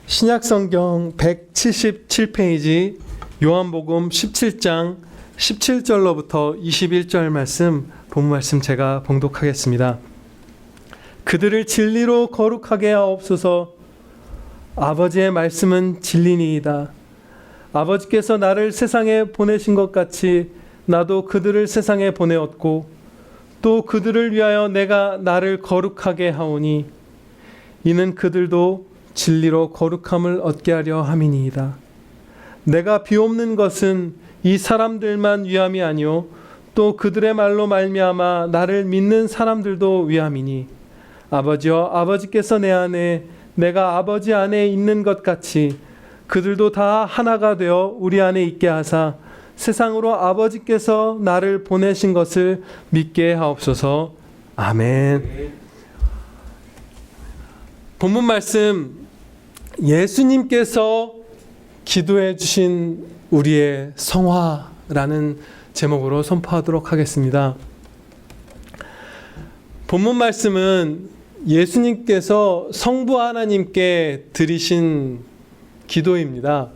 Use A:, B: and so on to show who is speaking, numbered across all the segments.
A: 신약성경 177페이지 요한복음 17장 17절로부터 21절 말씀, 본문 말씀 제가 봉독하겠습니다. 그들을 진리로 거룩하게 하옵소서. 아버지의 말씀은 진리니이다. 아버지께서 나를 세상에 보내신 것 같이 나도 그들을 세상에 보내었고 또 그들을 위하여 내가 나를 거룩하게 하오니 이는 그들도 진리로 거룩함을 얻게 하려 함이니이다. 내가 비옵는 것은 이 사람들만 위함이 아니요 또 그들의 말로 말미암아 나를 믿는 사람들도 위함이니 아버지여, 아버지께서 내 안에 내가 아버지 안에 있는 것 같이 그들도 다 하나가 되어 우리 안에 있게 하사 세상으로 아버지께서 나를 보내신 것을 믿게 하옵소서. 아멘. 본문 말씀, 예수님께서 기도해 주신 우리의 성화라는 제목으로 선포하도록 하겠습니다. 본문 말씀은 예수님께서 성부 하나님께 드리신 기도입니다.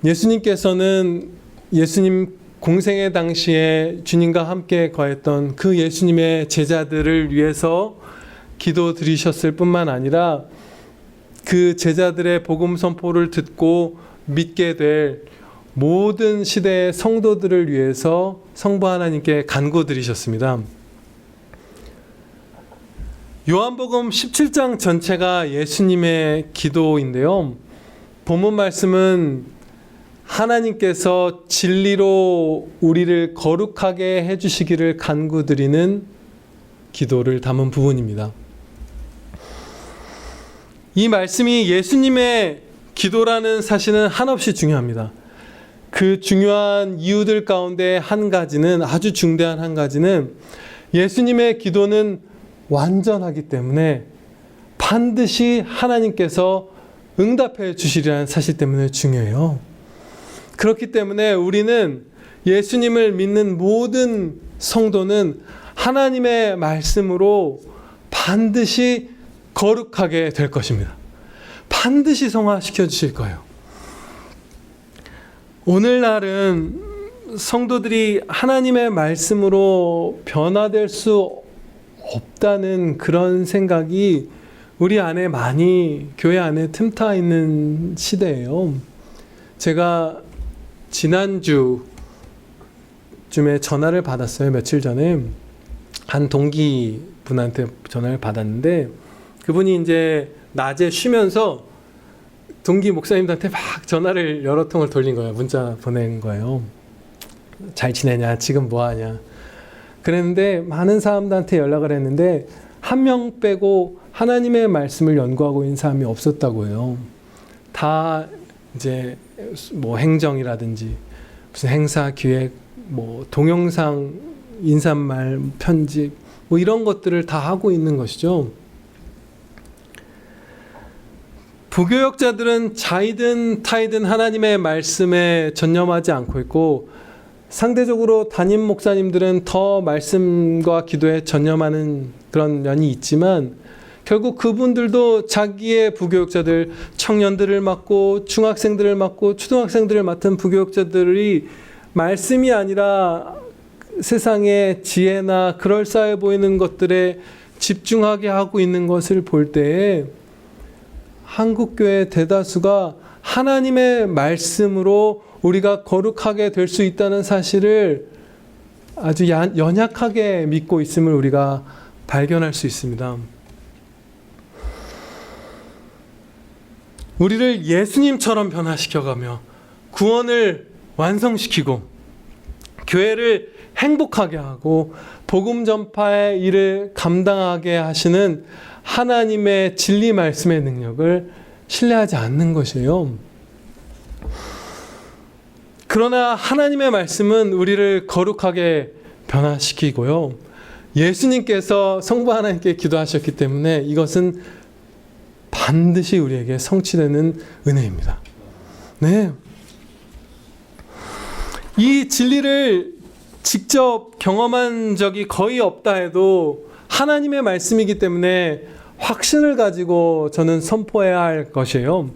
A: 예수님께서는 예수님 공생의 당시에 주님과 함께 거했던 그 예수님의 제자들을 위해서 기도 드리셨을 뿐만 아니라 그 제자들의 복음 선포를 듣고 믿게 될 모든 시대의 성도들을 위해서 성부 하나님께 간구드리셨습니다. 요한복음 17장 전체가 예수님의 기도인데요. 본문 말씀은 하나님께서 진리로 우리를 거룩하게 해주시기를 간구드리는 기도를 담은 부분입니다. 이 말씀이 예수님의 기도라는 사실은 한없이 중요합니다. 그 중요한 이유들 가운데 한 가지는, 아주 중대한 한 가지는, 예수님의 기도는 완전하기 때문에 반드시 하나님께서 응답해 주시리라는 사실 때문에 중요해요. 그렇기 때문에 우리는, 예수님을 믿는 모든 성도는 하나님의 말씀으로 반드시 거룩하게 될 것입니다. 반드시 성화시켜 주실 거예요. 오늘날은 성도들이 하나님의 말씀으로 변화될 수 없다는 그런 생각이 우리 안에 많이, 교회 안에 틈타 있는 시대예요. 제가 지난주쯤에 전화를 받았어요. 며칠 전에 한 동기 분한테 전화를 받았는데, 그분이 이제 낮에 쉬면서 동기 목사님들한테 막 전화를 여러 통을 돌린 거예요. 문자 보낸 거예요. 잘 지내냐? 지금 뭐 하냐? 그랬는데 많은 사람들한테 연락을 했는데 한 명 빼고 하나님의 말씀을 연구하고 있는 사람이 없었다고 해요. 다 이제 뭐 행정이라든지 무슨 행사 기획, 뭐 동영상 인사말 편집, 뭐 이런 것들을 다 하고 있는 것이죠. 부교역자들은 자이든 타이든 하나님의 말씀에 전념하지 않고 있고, 상대적으로 담임 목사님들은 더 말씀과 기도에 전념하는 그런 면이 있지만, 결국 그분들도 자기의 부교역자들, 청년들을 맡고 중학생들을 맡고 초등학생들을 맡은 부교역자들이 말씀이 아니라 세상의 지혜나 그럴싸해 보이는 것들에 집중하게 하고 있는 것을 볼 때에 한국교회 대다수가 하나님의 말씀으로 우리가 거룩하게 될 수 있다는 사실을 아주 연약하게 믿고 있음을 우리가 발견할 수 있습니다. 우리를 예수님처럼 변화시켜가며 구원을 완성시키고 교회를 행복하게 하고 복음 전파의 일을 감당하게 하시는 하나님의 진리 말씀의 능력을 신뢰하지 않는 것이에요. 그러나 하나님의 말씀은 우리를 거룩하게 변화시키고요. 예수님께서 성부 하나님께 기도하셨기 때문에 이것은 반드시 우리에게 성취되는 은혜입니다. 네. 이 진리를 직접 경험한 적이 거의 없다 해도 하나님의 말씀이기 때문에 확신을 가지고 저는 선포해야 할 것이에요.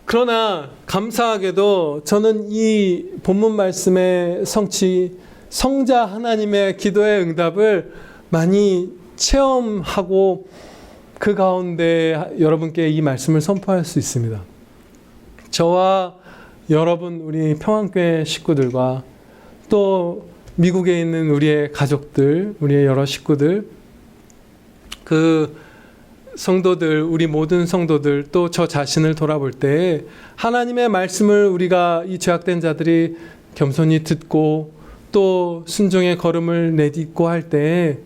A: 그러나 감사하게도 저는 이 본문 말씀의 성취, 성자 하나님의 기도의 응답을 많이 체험하고 그 가운데 여러분께 이 말씀을 선포할 수 있습니다. 저와 여러분, 우리 평안교회 식구들과 또 미국에 있는 우리의 가족들, 우리의 여러 식구들, 그 성도들, 우리 모든 성도들, 또 저 자신을 돌아볼 때 하나님의 말씀을 우리가 이 죄악된 자들이 겸손히 듣고 또 순종의 걸음을 내딛고 할 때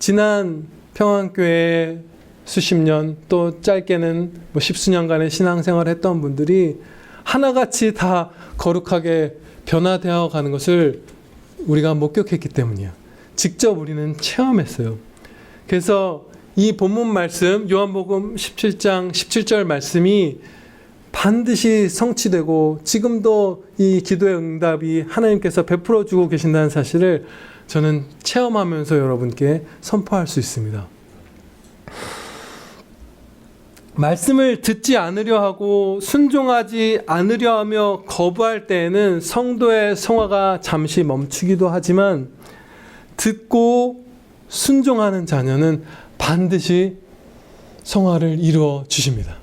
A: 지난 평안교회 수십 년, 또 짧게는 뭐 십수년간의 신앙생활을 했던 분들이 하나같이 다 거룩하게 변화되어 가는 것을 우리가 목격했기 때문이에요. 직접 우리는 체험했어요. 그래서 이 본문 말씀, 요한복음 17장 17절 말씀이 반드시 성취되고 지금도 이 기도의 응답이 하나님께서 베풀어 주고 계신다는 사실을 저는 체험하면서 여러분께 선포할 수 있습니다. 말씀을 듣지 않으려 하고 순종하지 않으려 하며 거부할 때에는 성도의 성화가 잠시 멈추기도 하지만 듣고 순종하는 자녀는 반드시 성화를 이루어 주십니다.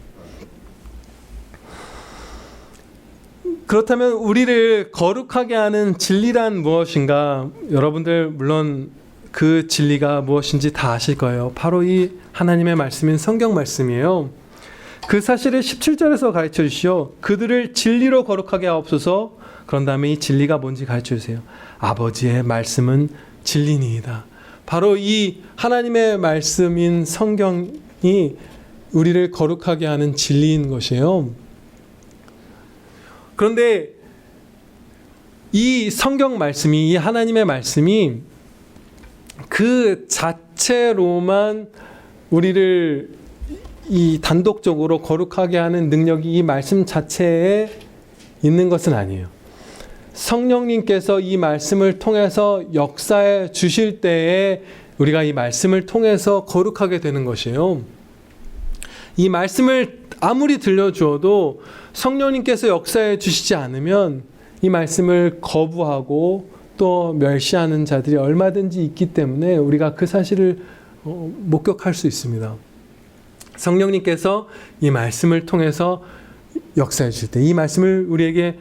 A: 그렇다면 우리를 거룩하게 하는 진리란 무엇인가? 여러분들 물론 그 진리가 무엇인지 다 아실 거예요. 바로 이 하나님의 말씀인 성경 말씀이에요. 그 사실을 17절에서 가르쳐 주시오. 그들을 진리로 거룩하게 하옵소서. 그런 다음에 이 진리가 뭔지 가르쳐 주세요. 아버지의 말씀은 진리니이다. 바로 이 하나님의 말씀인 성경이 우리를 거룩하게 하는 진리인 것이에요. 그런데 이 성경 말씀이, 이 하나님의 말씀이 그 자체로만 우리를 이 단독적으로 거룩하게 하는 능력이 이 말씀 자체에 있는 것은 아니에요. 성령님께서 이 말씀을 통해서 역사해 주실 때에 우리가 이 말씀을 통해서 거룩하게 되는 것이에요. 이 말씀을 아무리 들려주어도 성령님께서 역사해 주시지 않으면 이 말씀을 거부하고 또 멸시하는 자들이 얼마든지 있기 때문에 우리가 그 사실을 목격할 수 있습니다. 성령님께서 이 말씀을 통해서 역사해 주실 때, 이 말씀을 우리에게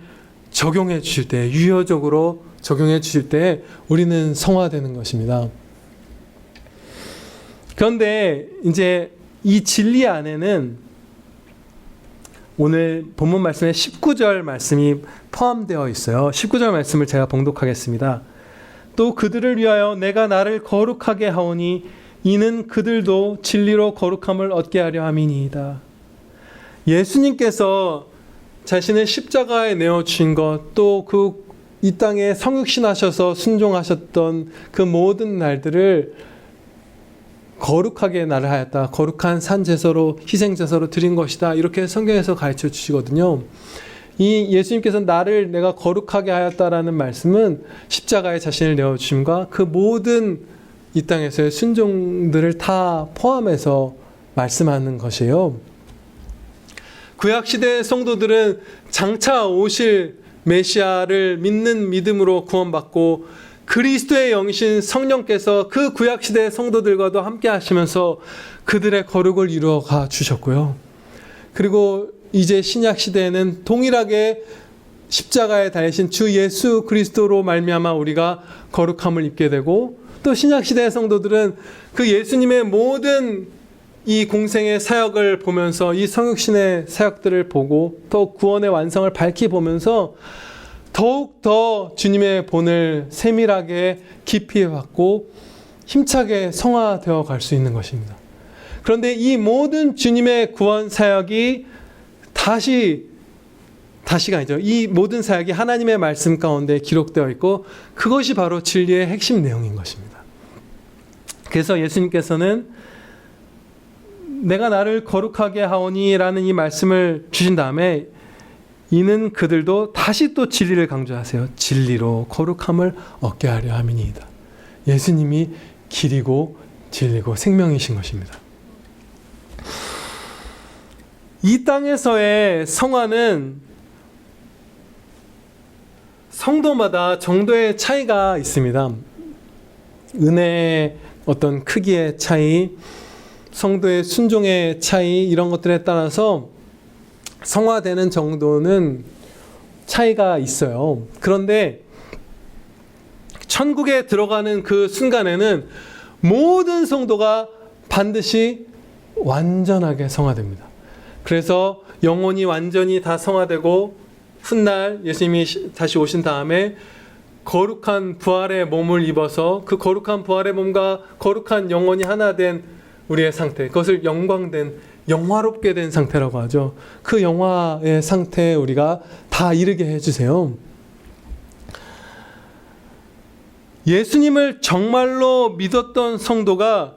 A: 적용해 주실 때, 유효적으로 적용해 주실 때 우리는 성화되는 것입니다. 그런데 이제 이 진리 안에는 오늘 본문 말씀에 19절 말씀이 포함되어 있어요. 19절 말씀을 제가 봉독하겠습니다. 또 그들을 위하여 내가 나를 거룩하게 하오니 이는 그들도 진리로 거룩함을 얻게 하려 함이니이다. 예수님께서 자신을 십자가에 내어주신 것, 또 그 이 땅에 성육신하셔서 순종하셨던 그 모든 날들을 거룩하게 나를 하였다. 거룩한 산제사로, 희생제사로 드린 것이다. 이렇게 성경에서 가르쳐 주시거든요. 이 예수님께서 나를 내가 거룩하게 하였다라는 말씀은 십자가에 자신을 내어주심과 그 모든 이 땅에서의 순종들을 다 포함해서 말씀하는 것이에요. 구약시대의 성도들은 장차 오실 메시아를 믿는 믿음으로 구원받고 그리스도의 영이신 성령께서 그 구약시대의 성도들과도 함께 하시면서 그들의 거룩을 이루어가 주셨고요. 그리고 이제 신약시대에는 동일하게 십자가에 달리신 주 예수 그리스도로 말미암아 우리가 거룩함을 입게 되고, 또 신약시대의 성도들은 그 예수님의 모든 이 공생의 사역을 보면서 이 성육신의 사역들을 보고 또 구원의 완성을 밝히 보면서 더욱 더 주님의 본을 세밀하게 깊이 받고 힘차게 성화되어 갈 수 있는 것입니다. 그런데 이 모든 주님의 구원 사역이 다시가 아니죠. 이 모든 사역이 하나님의 말씀 가운데 기록되어 있고 그것이 바로 진리의 핵심 내용인 것입니다. 그래서 예수님께서는 내가 나를 거룩하게 하오니 라는 이 말씀을 주신 다음에 이는 그들도 다시 또 진리를 강조하세요. 진리로 거룩함을 얻게 하려 함이니이다. 예수님이 길이고 진리고 생명이신 것입니다. 이 땅에서의 성화는 성도마다 정도의 차이가 있습니다. 은혜의 어떤 크기의 차이, 성도의 순종의 차이, 이런 것들에 따라서 성화되는 정도는 차이가 있어요. 그런데 천국에 들어가는 그 순간에는 모든 성도가 반드시 완전하게 성화됩니다. 그래서 영혼이 완전히 다 성화되고 훗날 예수님이 다시 오신 다음에 거룩한 부활의 몸을 입어서 그 거룩한 부활의 몸과 거룩한 영혼이 하나 된 우리의 상태, 그것을 영광된, 영화롭게 된 상태라고 하죠. 그 영화의 상태에 우리가 다 이르게 해주세요. 예수님을 정말로 믿었던 성도가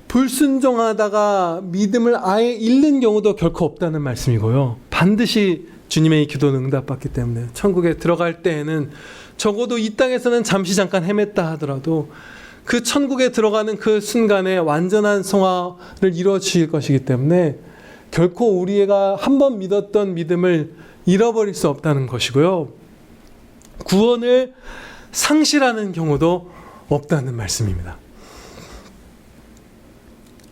A: 불순종하다가 믿음을 아예 잃는 경우도 결코 없다는 말씀이고요. 반드시 주님의 이 기도는 응답받기 때문에 천국에 들어갈 때에는 적어도 이 땅에서는 잠시 잠깐 헤맸다 하더라도 그 천국에 들어가는 그 순간에 완전한 성화를 이루어 주실 것이기 때문에 결코 우리가 한번 믿었던 믿음을 잃어버릴 수 없다는 것이고요. 구원을 상실하는 경우도 없다는 말씀입니다.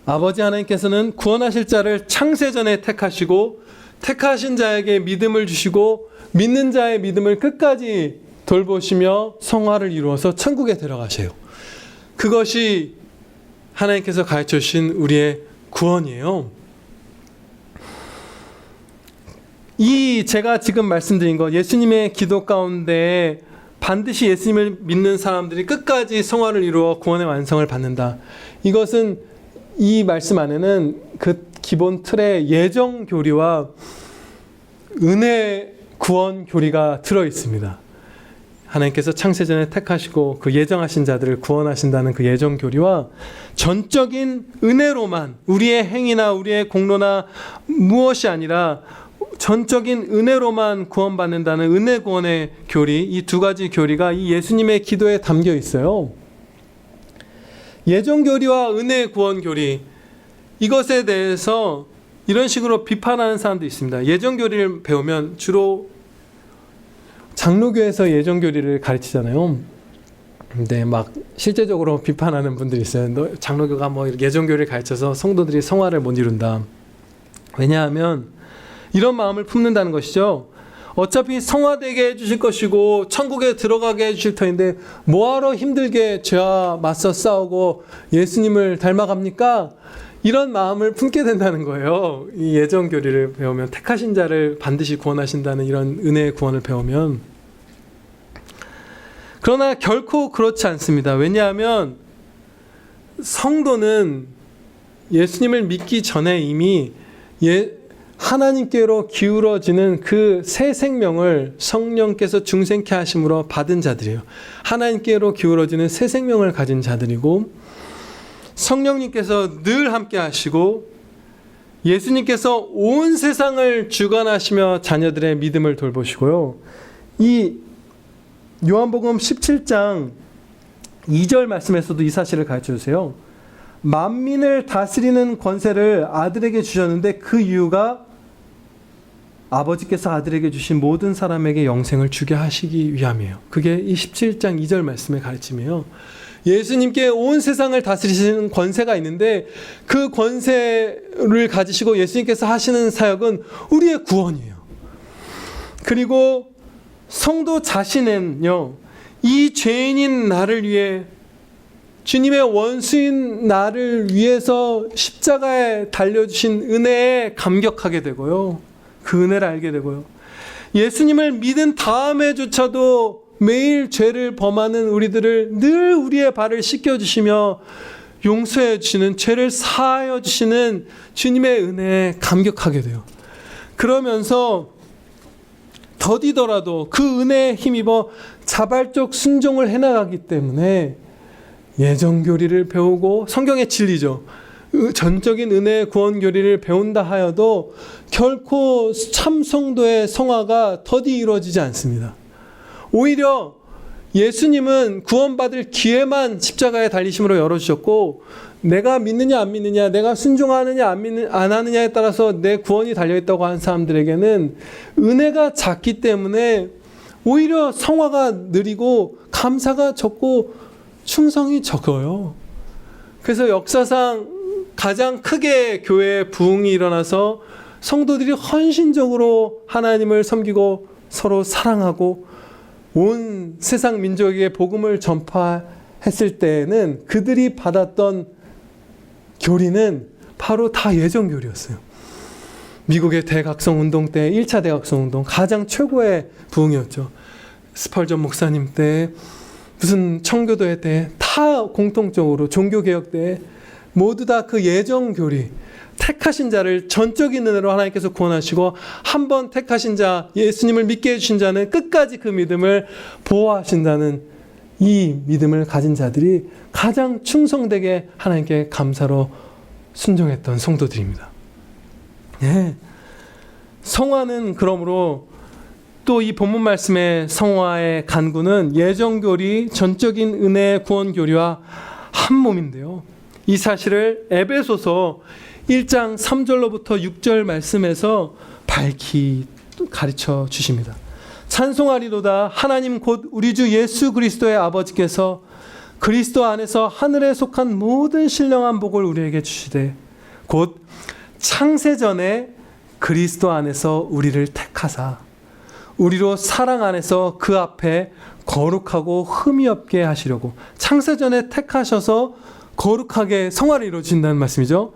A: 아버지 하나님께서는 구원하실 자를 창세전에 택하시고 택하신 자에게 믿음을 주시고 믿는 자의 믿음을 끝까지 돌보시며 성화를 이루어서 천국에 들어가세요. 그것이 하나님께서 가르쳐 주신 우리의 구원이에요. 이 제가 지금 말씀드린 것, 예수님의 기도 가운데 반드시 예수님을 믿는 사람들이 끝까지 성화를 이루어 구원의 완성을 받는다. 이것은 이 말씀 안에는 그 기본 틀의 예정 교리와 은혜 구원 교리가 들어 있습니다. 하나님께서 창세전에 택하시고 그 예정하신 자들을 구원하신다는 그 예정 교리와 전적인 은혜로만, 우리의 행위나 우리의 공로나 무엇이 아니라 전적인 은혜로만 구원받는다는 은혜 구원의 교리, 이 두 가지 교리가 이 예수님의 기도에 담겨 있어요. 예정 교리와 은혜 구원 교리, 이것에 대해서 이런 식으로 비판하는 사람도 있습니다. 예정 교리를 배우면 주로 장로교에서 예정 교리를 가르치잖아요. 근데 막 실제적으로 비판하는 분들이 있어요. 장로교가 뭐 예정 교리를 가르쳐서 성도들이 성화를 못 이룬다. 왜냐하면 이런 마음을 품는다는 것이죠. 어차피 성화되게 해주실 것이고 천국에 들어가게 해주실 터인데 뭐하러 힘들게 죄와 맞서 싸우고 예수님을 닮아갑니까? 이런 마음을 품게 된다는 거예요. 이 예정 교리를 배우면, 택하신 자를 반드시 구원하신다는 이런 은혜의 구원을 배우면. 그러나 결코 그렇지 않습니다. 왜냐하면 성도는 예수님을 믿기 전에 이미 하나님께로 기울어지는 그 새 생명을 성령께서 중생케 하심으로 받은 자들이에요. 하나님께로 기울어지는 새 생명을 가진 자들이고, 성령님께서 늘 함께 하시고 예수님께서 온 세상을 주관하시며 자녀들의 믿음을 돌보시고요. 이 요한복음 17장 2절 말씀에서도 이 사실을 가르쳐 주세요. 만민을 다스리는 권세를 아들에게 주셨는데 그 이유가 아버지께서 아들에게 주신 모든 사람에게 영생을 주게 하시기 위함이에요. 그게 이 17장 2절 말씀의 가르침이에요. 예수님께 온 세상을 다스리시는 권세가 있는데 그 권세를 가지시고 예수님께서 하시는 사역은 우리의 구원이에요. 그리고 성도 자신은요, 이 죄인인 나를 위해, 주님의 원수인 나를 위해서 십자가에 달려주신 은혜에 감격하게 되고요. 그 은혜를 알게 되고요. 예수님을 믿은 다음에조차도 매일 죄를 범하는 우리들을 늘 우리의 발을 씻겨주시며 용서해 주시는, 죄를 사하여 주시는 주님의 은혜에 감격하게 돼요. 그러면서 더디더라도 그 은혜에 힘입어 자발적 순종을 해나가기 때문에 예정 교리를 배우고 성경의 진리죠. 전적인 은혜의 구원 교리를 배운다 하여도 결코 참 성도의 성화가 더디 이루어지지 않습니다. 오히려 예수님은 구원받을 기회만 십자가에 달리심으로 열어주셨고, 내가 믿느냐 안 믿느냐, 내가 순종하느냐 안 하느냐에 따라서 내 구원이 달려있다고 하는 사람들에게는 은혜가 작기 때문에 오히려 성화가 느리고 감사가 적고 충성이 적어요. 그래서 역사상 가장 크게 교회에 부흥이 일어나서 성도들이 헌신적으로 하나님을 섬기고 서로 사랑하고 온 세상 민족에게 복음을 전파했을 때에는 그들이 받았던 교리는 바로 다 예정교리였어요. 미국의 대각성 운동 때 1차 대각성 운동 가장 최고의 부흥이었죠. 스펄전 목사님 때, 무슨 청교도회 때, 다 공통적으로 종교개혁 때 모두 다 그 예정교리, 택하신 자를 전적인 은혜로 하나님께서 구원하시고 한 번 택하신 자, 예수님을 믿게 해주신 자는 끝까지 그 믿음을 보호하신다는 이 믿음을 가진 자들이 가장 충성되게 하나님께 감사로 순종했던 성도들입니다. 예. 성화는 그러므로 또 이 본문 말씀의 성화의 간구는 예정교리, 전적인 은혜 구원교리와 한 몸인데요. 이 사실을 에베소서 1장 3절로부터 6절 말씀에서 밝히 가르쳐 주십니다. 찬송하리로다 하나님 곧 우리 주 예수 그리스도의 아버지께서 그리스도 안에서 하늘에 속한 모든 신령한 복을 우리에게 주시되 곧 창세전에 그리스도 안에서 우리를 택하사 우리로 사랑 안에서 그 앞에 거룩하고 흠이 없게 하시려고, 창세전에 택하셔서 거룩하게 성화를 이루어진다는 말씀이죠.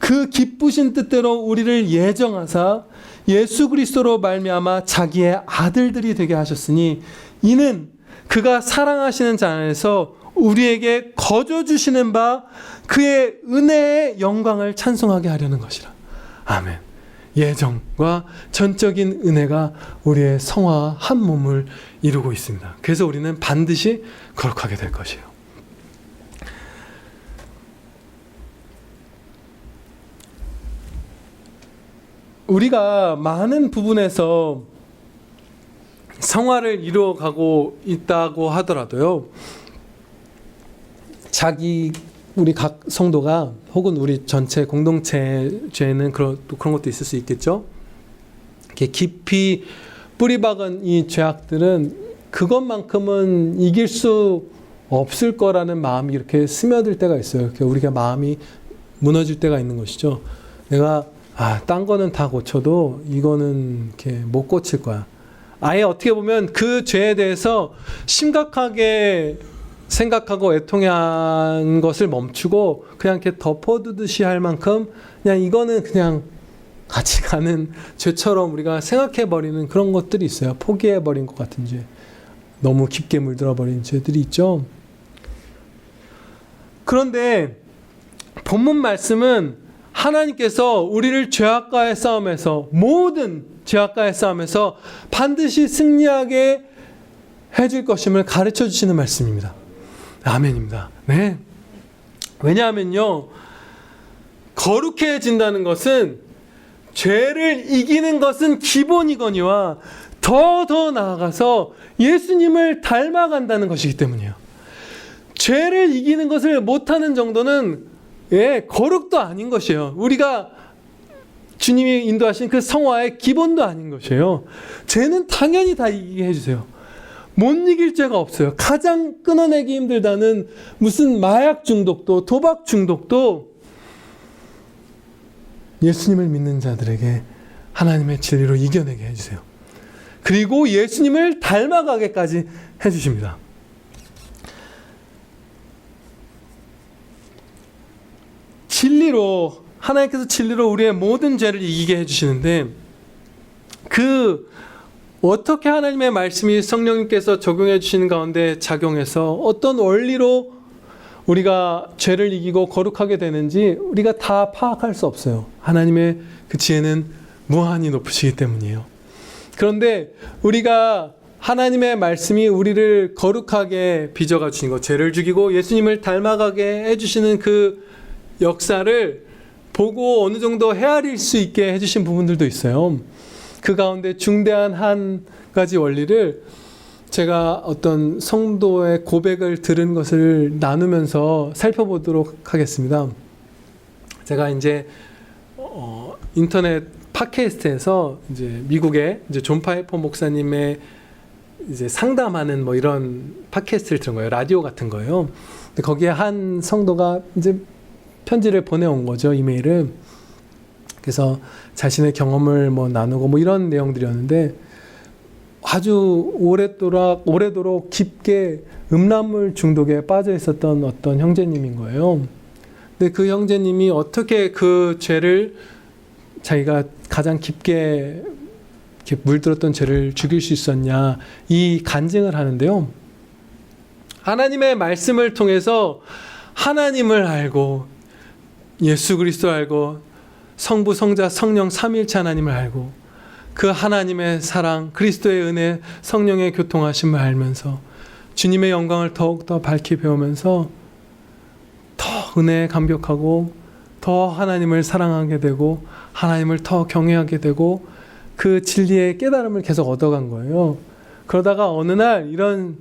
A: 그 기쁘신 뜻대로 우리를 예정하사 예수 그리스도로 말미암아 자기의 아들들이 되게 하셨으니 이는 그가 사랑하시는 자 안에서 우리에게 거저 주시는 바 그의 은혜의 영광을 찬송하게 하려는 것이라. 아멘. 예정과 전적인 은혜가 우리의 성화 한 몸을 이루고 있습니다. 그래서 우리는 반드시 거룩하게 될 것이에요. 우리가 많은 부분에서 성화를 이루어가고 있다고 하더라도요, 우리 각 성도가 혹은 우리 전체 공동체에는 그런 것도 있을 수 있겠죠. 이렇게 깊이 뿌리박은 이 죄악들은 그것만큼은 이길 수 없을 거라는 마음이 이렇게 스며들 때가 있어요. 이렇게 우리가 마음이 무너질 때가 있는 것이죠. 내가 딴 거는 다 고쳐도 이거는 이렇게 못 고칠 거야. 아예 어떻게 보면 그 죄에 대해서 심각하게 생각하고 애통한 것을 멈추고 그냥 이렇게 덮어두듯이 할 만큼 그냥 이거는 그냥 같이 가는 죄처럼 우리가 생각해버리는 그런 것들이 있어요. 포기해버린 것 같은 죄. 너무 깊게 물들어버린 죄들이 있죠. 그런데 본문 말씀은 하나님께서 우리를 죄악과의 싸움에서, 모든 죄악과의 싸움에서 반드시 승리하게 해줄 것임을 가르쳐 주시는 말씀입니다. 아멘입니다. 네. 왜냐하면요, 거룩해진다는 것은, 죄를 이기는 것은 기본이거니와 더 나아가서 예수님을 닮아간다는 것이기 때문이에요. 죄를 이기는 것을 못하는 정도는 거룩도 아닌 것이에요. 우리가 주님이 인도하신 그 성화의 기본도 아닌 것이에요. 죄는 당연히 다 이기게 해주세요. 못 이길 죄가 없어요. 가장 끊어내기 힘들다는 무슨 마약 중독도, 도박 중독도 예수님을 믿는 자들에게 하나님의 진리로 이겨내게 해주세요. 그리고 예수님을 닮아가게까지 해주십니다. 진리로, 하나님께서 진리로 우리의 모든 죄를 이기게 해주시는데, 어떻게 하나님의 말씀이 성령님께서 적용해 주시는 가운데 작용해서 어떤 원리로 우리가 죄를 이기고 거룩하게 되는지 우리가 다 파악할 수 없어요. 하나님의 그 지혜는 무한히 높으시기 때문이에요. 그런데 우리가 하나님의 말씀이 우리를 거룩하게 빚어가 주신 것, 죄를 죽이고 예수님을 닮아가게 해주시는 그 역사를 보고 어느 정도 헤아릴 수 있게 해주신 부분들도 있어요. 그 가운데 중대한 한 가지 원리를 제가 어떤 성도의 고백을 들은 것을 나누면서 살펴보도록 하겠습니다. 제가 이제 인터넷 팟캐스트에서 이제 미국의 이제 존 파이퍼 목사님의 이제 상담하는 뭐 이런 팟캐스트를 들은 거예요. 라디오 같은 거예요. 근데 거기에 한 성도가 이제 편지를 보내온 거죠. 이메일을. 그래서 자신의 경험을 뭐 나누고 뭐 이런 내용들이었는데 아주 오래도록 깊게 음란물 중독에 빠져 있었던 어떤 형제님인 거예요. 근데 그 형제님이 어떻게 그 죄를 자기가 가장 깊게 이렇게 물들었던 죄를 죽일 수 있었냐 이 간증을 하는데요. 하나님의 말씀을 통해서 하나님을 알고 예수 그리스도 알고 성부 성자 성령 삼위일체 하나님을 알고 그 하나님의 사랑 그리스도의 은혜 성령의 교통하심을 알면서 주님의 영광을 더욱더 밝히 배우면서 더 은혜에 감격하고 더 하나님을 사랑하게 되고 하나님을 더 경외하게 되고 그 진리의 깨달음을 계속 얻어간 거예요. 그러다가 어느 날 이런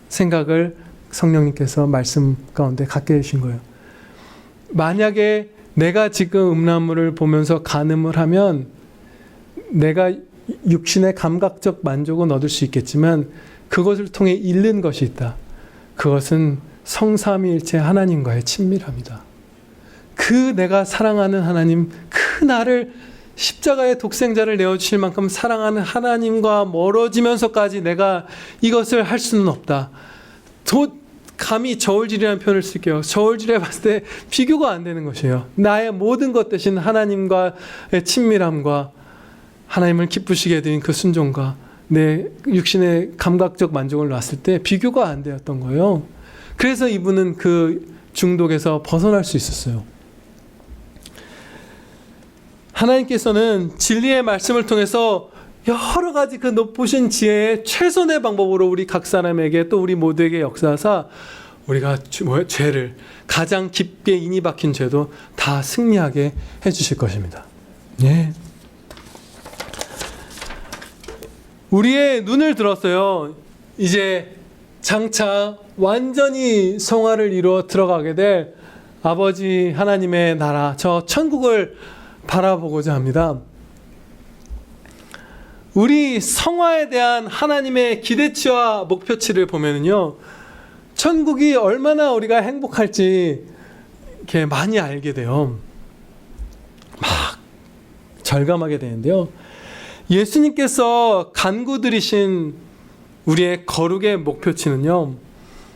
A: 생각을 성령님께서 말씀 가운데 갖게 해주신 거예요. 만약에 내가 지금 음란물을 보면서 간음을 하면 내가 육신의 감각적 만족은 얻을 수 있겠지만 그것을 통해 잃는 것이 있다. 그것은 성삼위일체 하나님과의 친밀함이다. 그 내가 사랑하는 하나님, 그 나를 십자가의 독생자를 내어주실 만큼 사랑하는 하나님과 멀어지면서까지 내가 이것을 할 수는 없다. 감히 저울질이라는 표현을 쓸게요. 저울질에 봤을 때 비교가 안 되는 것이에요. 나의 모든 것 대신 하나님과의 친밀함과 하나님을 기쁘시게 해드린 그 순종과 내 육신의 감각적 만족을 놨을 때 비교가 안 되었던 거예요. 그래서 이분은 그 중독에서 벗어날 수 있었어요. 하나님께서는 진리의 말씀을 통해서 여러 가지 그 높으신 지혜의 최선의 방법으로 우리 각 사람에게 또 우리 모두에게 역사하사 우리가 죄를 가장 깊게 인이 박힌 죄도 다 승리하게 해주실 것입니다. 예. 우리의 눈을 들었어요. 이제 장차 완전히 성화를 이루어 들어가게 될 아버지 하나님의 나라, 저 천국을 바라보고자 합니다. 우리 성화에 대한 하나님의 기대치와 목표치를 보면요, 천국이 얼마나 우리가 행복할지 이렇게 많이 알게 돼요. 막 절감하게 되는데요. 예수님께서 간구드리신 우리의 거룩의 목표치는요,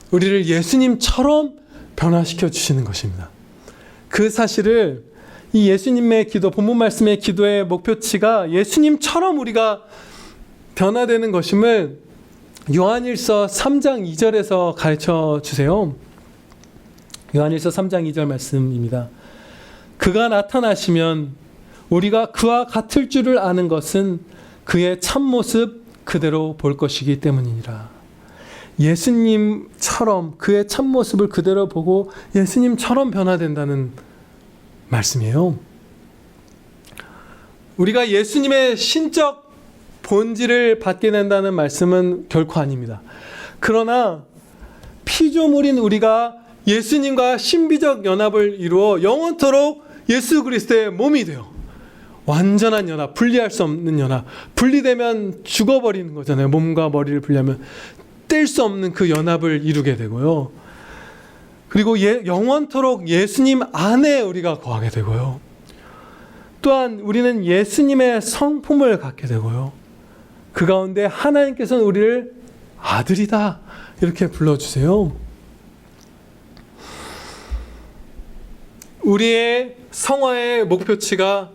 A: 우리를 예수님처럼 변화시켜 주시는 것입니다. 그 사실을 이 예수님의 기도, 본문 말씀의 기도의 목표치가 예수님처럼 우리가 변화되는 것임을 요한일서 3장 2절에서 가르쳐 주세요. 요한일서 3장 2절 말씀입니다. 그가 나타나시면 우리가 그와 같을 줄을 아는 것은 그의 참모습 그대로 볼 것이기 때문이니라. 예수님처럼 그의 참모습을 그대로 보고 예수님처럼 변화된다는 말씀이에요. 우리가 예수님의 신적 본질을 받게 된다는 말씀은 결코 아닙니다. 그러나 피조물인 우리가 예수님과 신비적 연합을 이루어 영원토록 예수 그리스도의 몸이 돼요. 완전한 연합, 분리할 수 없는 연합. 분리되면 죽어버리는 거잖아요. 몸과 머리를 분리하면 뗄 수 없는 그 연합을 이루게 되고요. 그리고 영원토록 예수님 안에 우리가 거하게 되고요. 또한 우리는 예수님의 성품을 갖게 되고요. 그 가운데 하나님께서는 우리를 아들이다 이렇게 불러주세요. 우리의 성화의 목표치가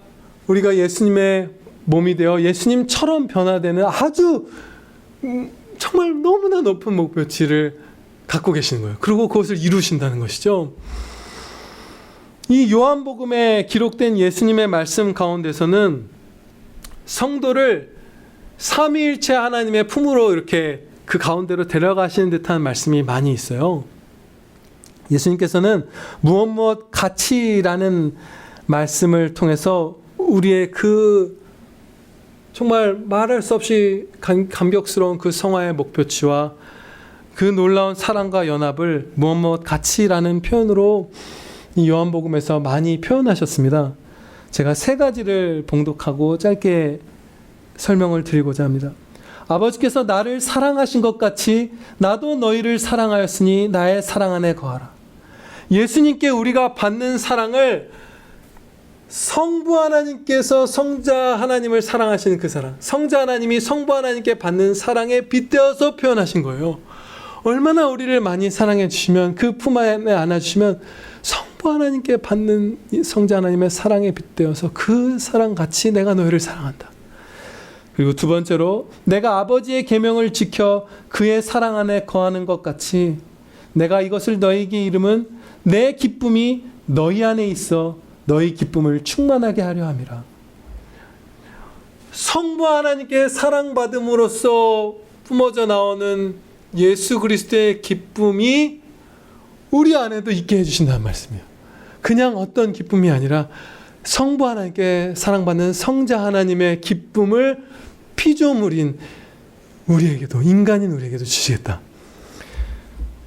A: 우리가 예수님의 몸이 되어 예수님처럼 변화되는 아주 정말 너무나 높은 목표치를 갖고 계시는 거예요. 그리고 그것을 이루신다는 것이죠. 이 요한복음에 기록된 예수님의 말씀 가운데서는 성도를 삼위일체 하나님의 품으로 이렇게 그 가운데로 데려가시는 듯한 말씀이 많이 있어요. 예수님께서는 무엇 같이라는 말씀을 통해서 우리의 그 정말 말할 수 없이 감격스러운 그 성화의 목표치와 그 놀라운 사랑과 연합을 무엇 같이라는 표현으로 이 요한복음에서 많이 표현하셨습니다. 제가 세 가지를 봉독하고 짧게 설명을 드리고자 합니다. 아버지께서 나를 사랑하신 것 같이 나도 너희를 사랑하였으니 나의 사랑 안에 거하라. 예수님께 우리가 받는 사랑을 성부 하나님께서 성자 하나님을 사랑하시는 그 사랑, 성자 하나님이 성부 하나님께 받는 사랑에 빗대어서 표현하신 거예요. 얼마나 우리를 많이 사랑해 주시면, 그 품 안에 안아주시면 성부 하나님께 받는 성자 하나님의 사랑에 빗대어서 그 사랑 같이 내가 너희를 사랑한다. 그리고 두 번째로, 내가 아버지의 계명을 지켜 그의 사랑 안에 거하는 것 같이 내가 이것을 너희에게 이름은 내 기쁨이 너희 안에 있어 너희 기쁨을 충만하게 하려 함이라. 성부 하나님께 사랑받음으로써 뿜어져 나오는 예수 그리스도의 기쁨이 우리 안에도 있게 해주신다는 말씀이에요. 그냥 어떤 기쁨이 아니라 성부 하나님께 사랑받는 성자 하나님의 기쁨을 피조물인 우리에게도, 인간인 우리에게도 주시겠다.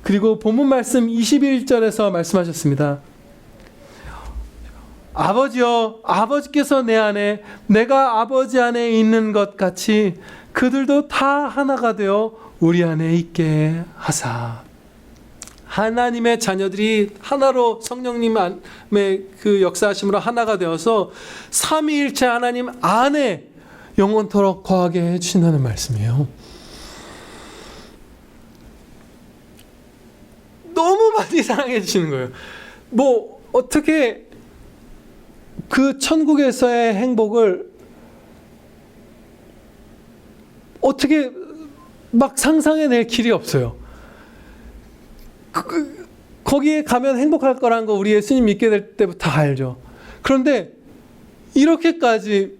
A: 그리고 본문 말씀 21절에서 말씀하셨습니다. 아버지여, 아버지께서 내 안에, 내가 아버지 안에 있는 것 같이 그들도 다 하나가 되어 우리 안에 있게 하사. 하나님의 자녀들이 하나로, 성령님의 그 역사하심으로 하나가 되어서 삼위일체 하나님 안에 영원토록 거하게 해주신다는 말씀이에요. 너무 많이 사랑해 주시는 거예요. 뭐 어떻게 그 천국에서의 행복을 어떻게 막 상상해낼 길이 없어요. 거기에 가면 행복할 거라는 거 우리 예수님 믿게 될 때부터 다 알죠. 그런데 이렇게까지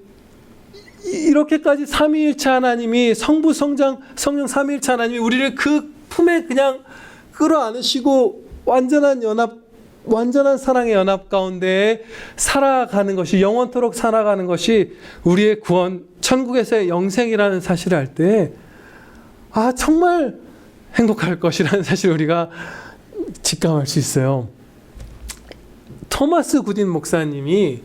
A: 삼위일체 하나님이, 성부 성령 삼위일체 하나님이 우리를 그 품에 그냥 끌어안으시고 완전한 사랑의 연합 가운데 살아가는 것이, 영원토록 살아가는 것이 우리의 구원, 천국에서의 영생이라는 사실을 알 때 정말 행복할 것이라는 사실을 우리가 직감할 수 있어요. 토마스 굿인 목사님이,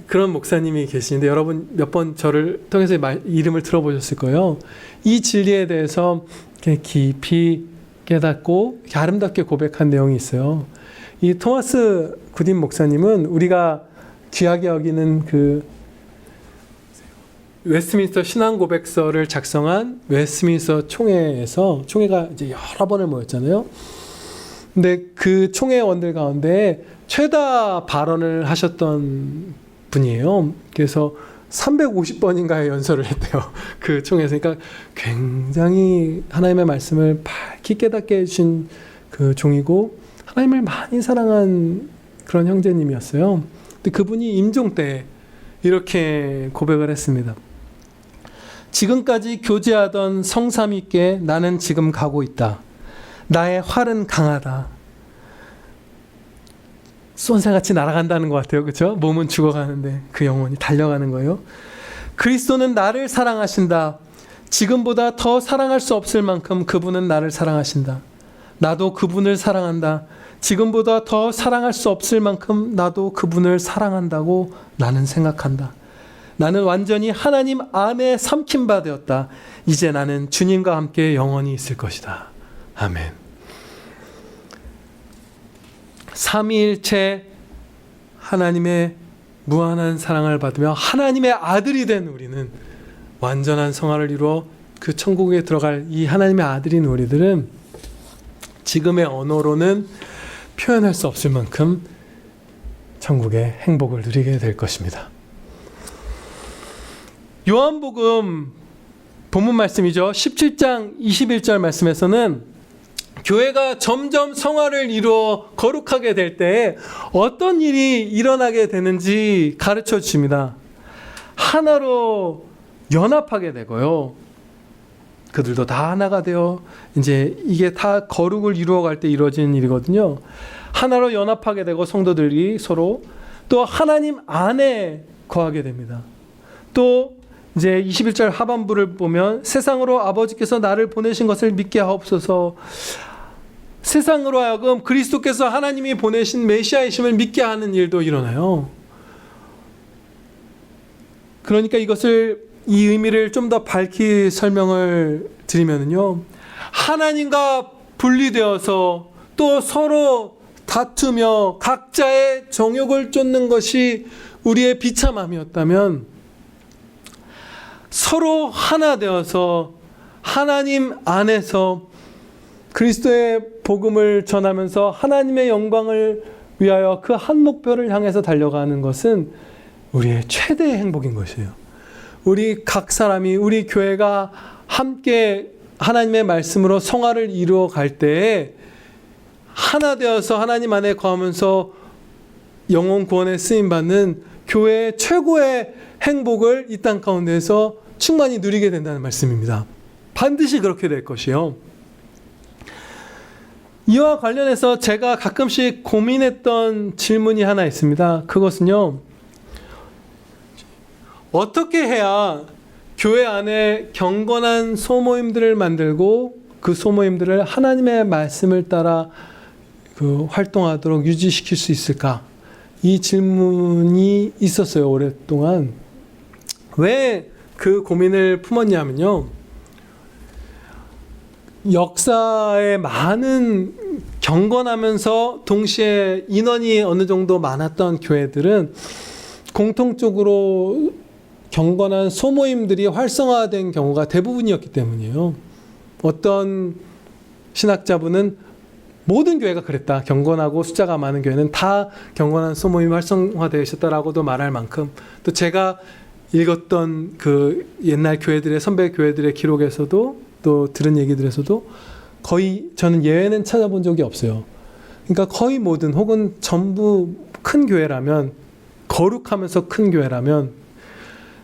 A: 그런 목사님이 계시는데 여러분 몇 번 저를 통해서 이름을 들어보셨을 거예요. 이 진리에 대해서 깊이 깨닫고 아름답게 고백한 내용이 있어요. 이 토마스 굿인 목사님은 우리가 귀하게 여기는 그 웨스트민스터 신앙고백서를 작성한 웨스트민스터 총회에서, 총회가 이제 여러 번을 모였잖아요. 근데 그 총회원들 가운데 최다 발언을 하셨던 분이에요. 그래서 350번인가의 연설을 했대요. 그 총회에서. 그러니까 굉장히 하나님의 말씀을 밝히 깨닫게 해주신 그 종이고, 하나님을 많이 사랑한 그런 형제님이었어요. 근데 그분이 임종 때 이렇게 고백을 했습니다. 지금까지 교제하던 성삼위께 나는 지금 가고 있다. 나의 활은 강하다. 쏜새같이 날아간다는 것 같아요. 그렇죠? 몸은 죽어가는데 그 영혼이 달려가는 거예요. 그리스도는 나를 사랑하신다. 지금보다 더 사랑할 수 없을 만큼 그분은 나를 사랑하신다. 나도 그분을 사랑한다. 지금보다 더 사랑할 수 없을 만큼 나도 그분을 사랑한다고 나는 생각한다. 나는 완전히 하나님 안에 삼킨 바 되었다. 이제 나는 주님과 함께 영원히 있을 것이다. 아멘. 삼위일체 하나님의 무한한 사랑을 받으며 하나님의 아들이 된 우리는, 완전한 성화를 이루어 그 천국에 들어갈 이 하나님의 아들인 우리들은 지금의 언어로는 표현할 수 없을 만큼 천국의 행복을 누리게 될 것입니다. 요한복음 본문 말씀이죠. 17장 21절 말씀에서는 교회가 점점 성화를 이루어 거룩하게 될 때에 어떤 일이 일어나게 되는지 가르쳐 주십니다. 하나로 연합하게 되고요. 그들도 다 하나가 되어, 이제 이게 다 거룩을 이루어갈 때 이루어지는 일이거든요. 하나로 연합하게 되고 성도들이 서로 또 하나님 안에 거하게 됩니다. 또 이제 21절 하반부를 보면 세상으로 아버지께서 나를 보내신 것을 믿게 하옵소서. 세상으로 하여금 그리스도께서 하나님이 보내신 메시아이심을 믿게 하는 일도 일어나요. 그러니까 이 의미를 좀 더 밝히 설명을 드리면요, 하나님과 분리되어서 또 서로 다투며 각자의 정욕을 쫓는 것이 우리의 비참함이었다면, 서로 하나 되어서 하나님 안에서 그리스도의 복음을 전하면서 하나님의 영광을 위하여 그 한 목표를 향해서 달려가는 것은 우리의 최대의 행복인 것이에요. 우리 각 사람이, 우리 교회가 함께 하나님의 말씀으로 성화를 이루어 갈 때에 하나 되어서 하나님 안에 거하면서 영혼 구원에 쓰임받는 교회의 최고의 행복을 이 땅 가운데에서 충만히 누리게 된다는 말씀입니다. 반드시 그렇게 될 것이요. 이와 관련해서 제가 가끔씩 고민했던 질문이 하나 있습니다. 그것은요, 어떻게 해야 교회 안에 경건한 소모임들을 만들고 그 소모임들을 하나님의 말씀을 따라 활동하도록 유지시킬 수 있을까? 이 질문이 있었어요, 오랫동안. 왜 그 고민을 품었냐면요, 역사에 많은 경건하면서 동시에 인원이 어느 정도 많았던 교회들은 공통적으로 경건한 소모임들이 활성화된 경우가 대부분이었기 때문이에요. 어떤 신학자분은 모든 교회가 그랬다. 경건하고 숫자가 많은 교회는 다 경건한 소모임이 활성화되어 있었다라고도 말할 만큼, 또 제가 읽었던 그 옛날 교회들의, 선배 교회들의 기록에서도 또 들은 얘기들에서도 거의, 저는 예외는 찾아본 적이 없어요. 그러니까 거의 모든, 혹은 전부 큰 교회라면, 거룩하면서 큰 교회라면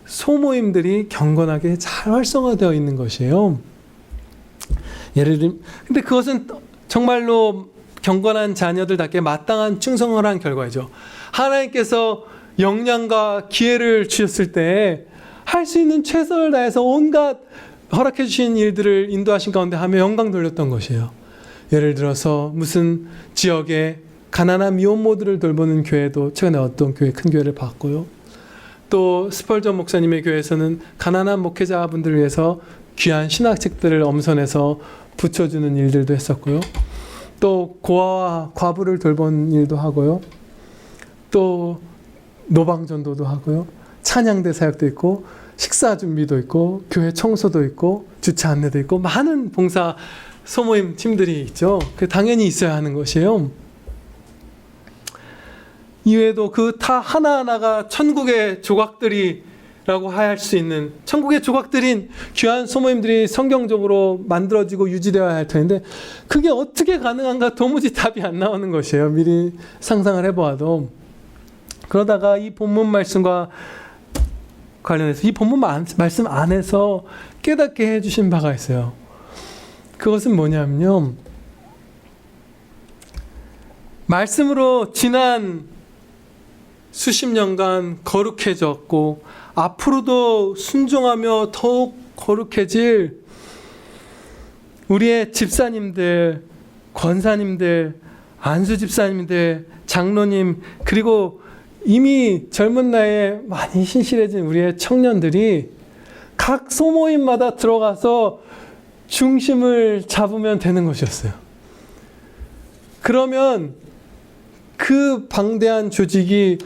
A: 소모임들이 경건하게 잘 활성화되어 있는 것이에요. 예를 들면, 근데 그것은 정말로 경건한 자녀들답게 마땅한 충성을 한 결과이죠. 하나님께서 역량과 기회를 주셨을 때 할 수 있는 최선을 다해서 온갖 허락해 주신 일들을 인도하신 가운데 하며 영광 돌렸던 것이에요. 예를 들어서 무슨 지역에 가난한 미혼모들을 돌보는 교회도 최근에 어떤 교회, 큰 교회를 봤고요. 또 스펄전 목사님의 교회에서는 가난한 목회자분들을 위해서 귀한 신학책들을 엄선해서 붙여주는 일들도 했었고요. 또 고아와 과부를 돌본 일도 하고요. 또 노방전도도 하고요. 찬양대 사역도 있고, 식사 준비도 있고, 교회 청소도 있고, 주차 안내도 있고, 많은 봉사 소모임 팀들이 있죠. 그 당연히 있어야 하는 것이에요. 이외에도 그 다 하나하나가 천국의 조각들이라고 할 수 있는, 천국의 조각들인 귀한 소모임들이 성경적으로 만들어지고 유지되어야 할 텐데, 그게 어떻게 가능한가 도무지 답이 안 나오는 것이에요. 미리 상상을 해보아도. 그러다가 이 본문 말씀과 관련해서 이 본문 말씀 안에서 깨닫게 해주신 바가 있어요. 그것은 뭐냐면요, 말씀으로 지난 수십 년간 거룩해졌고 앞으로도 순종하며 더욱 거룩해질 우리의 집사님들, 권사님들, 안수 집사님들, 장로님, 그리고 이미 젊은 나이에 많이 신실해진 우리의 청년들이 각 소모임마다 들어가서 중심을 잡으면 되는 것이었어요. 그러면 그 방대한 조직이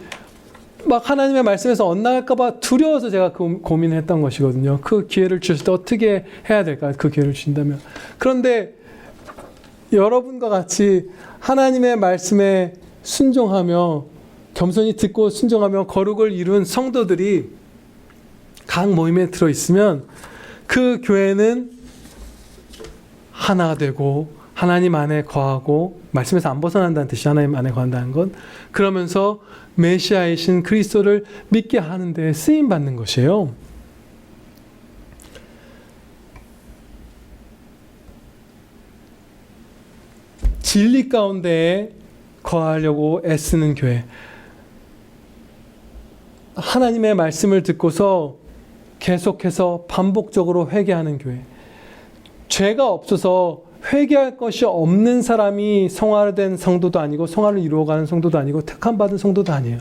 A: 막 하나님의 말씀에서 엇나갈까 봐 두려워서 제가 고민을 했던 것이거든요. 그 기회를 주실 때 어떻게 해야 될까? 그 기회를 주신다면. 그런데 여러분과 같이 하나님의 말씀에 순종하며 겸손히 듣고 순종하며 거룩을 이룬 성도들이 각 모임에 들어있으면 그 교회는 하나가 되고 하나님 안에 거하고, 말씀에서 안 벗어난다는 뜻이 하나님 안에 거한다는 건, 그러면서 메시아이신 그리스도를 믿게 하는 데 쓰임받는 것이에요. 진리 가운데 거하려고 애쓰는 교회, 하나님의 말씀을 듣고서 계속해서 반복적으로 회개하는 교회. 죄가 없어서 회개할 것이 없는 사람이 성화된 성도도 아니고 성화를 이루어가는 성도도 아니고 택함받은 성도도 아니에요.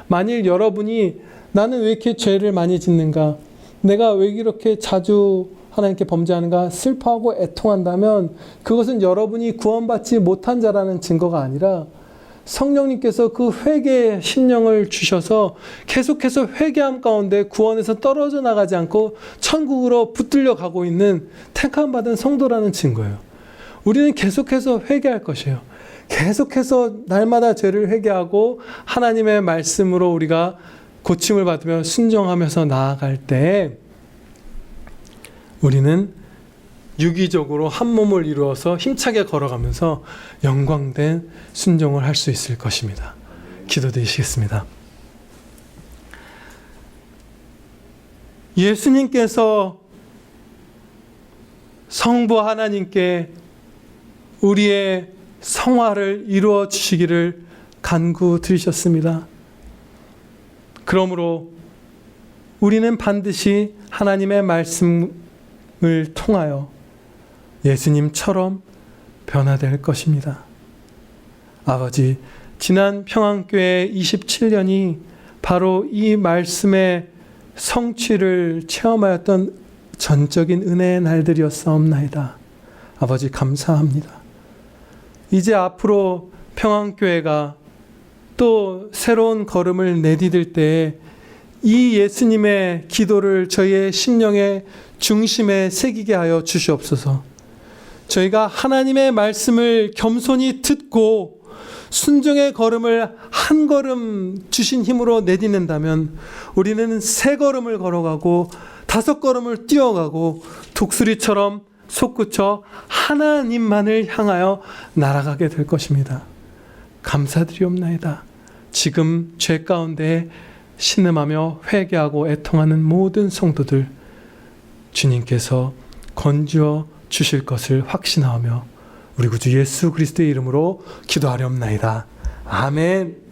A: 만일 여러분이 나는 왜 이렇게 죄를 많이 짓는가? 내가 왜 이렇게 자주 하나님께 범죄하는가? 슬퍼하고 애통한다면 그것은 여러분이 구원받지 못한 자라는 증거가 아니라 성령님께서 그 회개의 심령을 주셔서 계속해서 회개함 가운데 구원에서 떨어져 나가지 않고 천국으로 붙들려 가고 있는 택함받은 성도라는 증거예요. 우리는 계속해서 회개할 것이에요. 계속해서 날마다 죄를 회개하고 하나님의 말씀으로 우리가 고침을 받으며 순종하면서 나아갈 때 우리는 유기적으로 한 몸을 이루어서 힘차게 걸어가면서 영광된 순종을 할 수 있을 것입니다. 기도드리시겠습니다. 예수님께서 성부 하나님께 우리의 성화를 이루어 주시기를 간구드리셨습니다. 그러므로 우리는 반드시 하나님의 말씀을 통하여 예수님처럼 변화될 것입니다. 아버지, 지난 평안교회 27년이 바로 이 말씀의 성취를 체험하였던 전적인 은혜의 날들이었사옵나이다. 아버지, 감사합니다. 이제 앞으로 평안교회가 또 새로운 걸음을 내디딜 때에 이 예수님의 기도를 저희의 심령의 중심에 새기게 하여 주시옵소서. 저희가 하나님의 말씀을 겸손히 듣고 순종의 걸음을 한 걸음 주신 힘으로 내딛는다면 우리는 세 걸음을 걸어가고 5 걸음을 뛰어가고 독수리처럼 솟구쳐 하나님만을 향하여 날아가게 될 것입니다. 감사드리옵나이다. 지금 죄 가운데 신음하며 회개하고 애통하는 모든 성도들 주님께서 건져 주실 것을 확신하며 우리 구주 예수 그리스도의 이름으로 기도하렵나이다. 아멘.